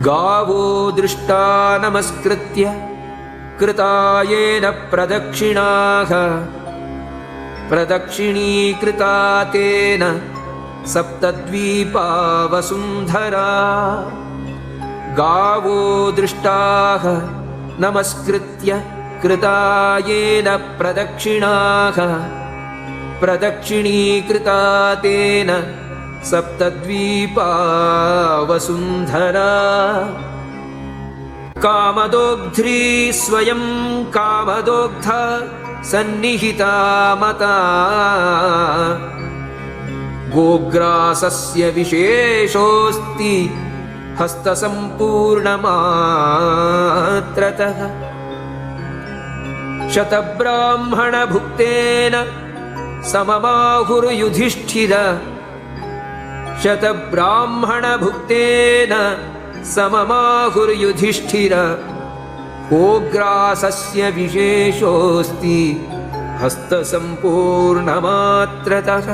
गावो दृष्टा नमस्कृत्य कृतायेन प्रदक्षिणाः प्रदक्षिणीकृता तेन सप्तद्वीपा वसुन्धरा। गावो दृष्टाः नमस्कृत्य कृतायेन प्रदक्षिणाः प्रदक्षिणीकृता तेन सप्तद्वीपा वसुन्धरा। कामदोग्ध्री स्वयं कामदोग्धा सन्निहिता मता गोग्रासस्य विशेषोऽस्ति हस्तसम्पूर्णमात्रतः। शतब्राह्मणभुक्तेन सममाहुर्युधिष्ठिर शतब्राह्मणभुक्तेन सममाहुर्युधिष्ठिर गोग्रासस्य विशेषोऽस्ति हस्तसम्पूर्णमात्रतः।